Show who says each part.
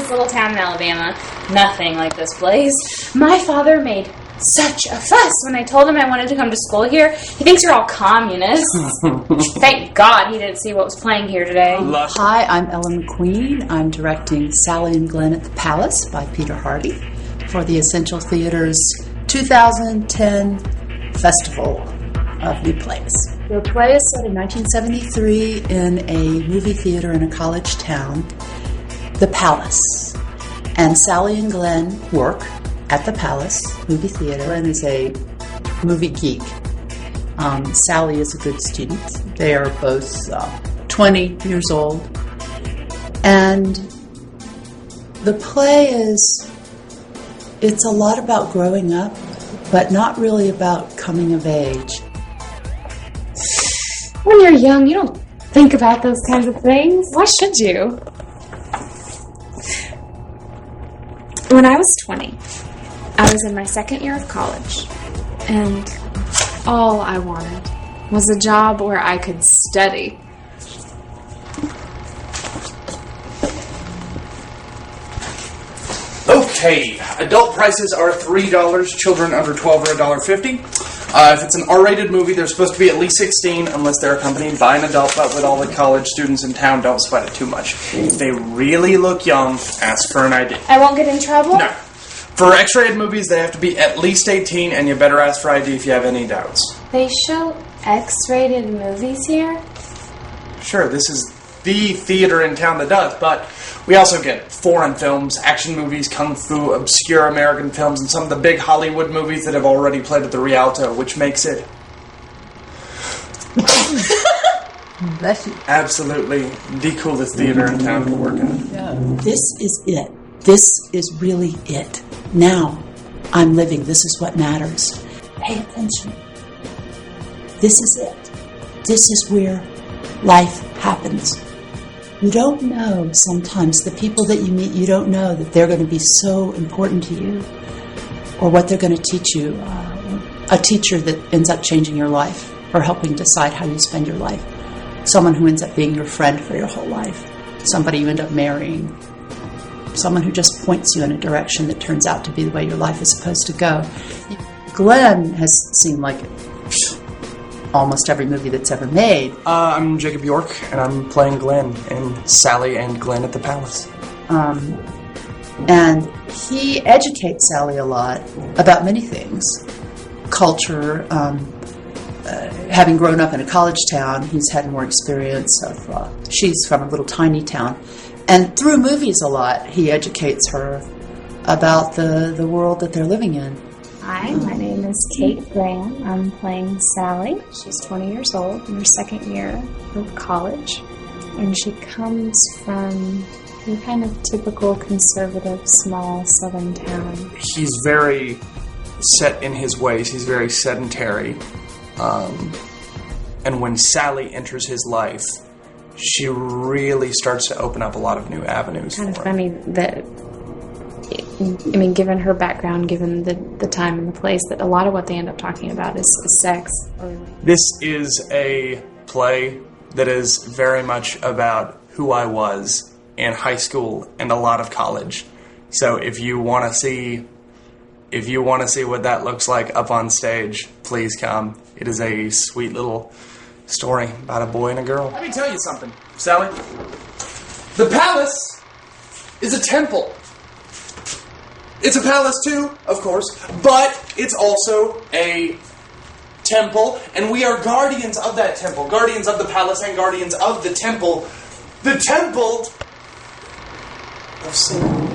Speaker 1: this little town in Alabama. Nothing like this place. My father made such a fuss when I told him I wanted to come to school here. He thinks you're all communists. Thank God he didn't see what was playing here today.
Speaker 2: Hi, I'm Ellen McQueen. I'm directing Sally and Glen at the Palace by Peter Hardy for the Essential Theater's 2010 Festival of New Plays. The play is set in 1973 in a movie theater in a college town, the Palace. And Sally and Glen work at the Palace movie theater. Glen is a movie geek. Sally is a good student. They are both 20 years old. And the play it's a lot about growing up, but not really about coming of age.
Speaker 1: When you're young, you don't think about those kinds of things. Why should you? When I was 20, I was in my second year of college, and all I wanted was a job where I could study.
Speaker 3: Okay, adult prices are $3, children under 12 are $1.50. If it's an R-rated movie, they're supposed to be at least 16 unless they're accompanied by an adult, but with all the college students in town, don't sweat it too much. If they really look young, ask for an ID.
Speaker 1: I won't get in trouble?
Speaker 3: No. For X-rated movies, they have to be at least 18, and you better ask for ID if you have any doubts.
Speaker 1: They show X-rated movies here?
Speaker 3: Sure, this is the theater in town that does, but we also get foreign films, action movies, kung fu, obscure American films, and some of the big Hollywood movies that have already played at the Rialto, which makes it
Speaker 2: Bless you.
Speaker 3: absolutely the coolest theater in town to work in.
Speaker 2: Yeah. This is it. This is really it. Now, I'm living. This is what matters. Pay attention. This is it. This is where life happens. You don't know sometimes the people that you meet, you don't know that they're going to be so important to you or what they're going to teach you. A teacher that ends up changing your life or helping decide how you spend your life. Someone who ends up being your friend for your whole life. Somebody you end up marrying. Someone who just points you in a direction that turns out to be the way your life is supposed to go. Glen has seemed like almost every movie that's ever made.
Speaker 3: I'm Jacob York, and I'm playing Glen in Sally and Glen at the Palace.
Speaker 2: And he educates Sally a lot about many things. Culture, having grown up in a college town, he's had more experience of, she's from a little tiny town. And through movies a lot, he educates her about the world that they're living in.
Speaker 1: Hi, my name is Kate Graham. I'm playing Sally. She's 20 years old in her second year of college. And she comes from a kind of typical conservative, small southern town.
Speaker 3: He's very set in his ways. He's very sedentary. And when Sally enters his life, she really starts to open up a lot of new avenues for him.
Speaker 1: Kind of funny that, I mean, given her background, given the time and the place, that a lot of what they end up talking about is sex.
Speaker 3: This is a play that is very much about who I was in high school and a lot of college. So if you want to see what that looks like up on stage, please come. It is a sweet little story about a boy and a girl. Let me tell you something, Sally. The palace is a temple. It's a palace too, of course, but it's also a temple, and we are guardians of that temple, guardians of the palace and guardians of the temple of sin.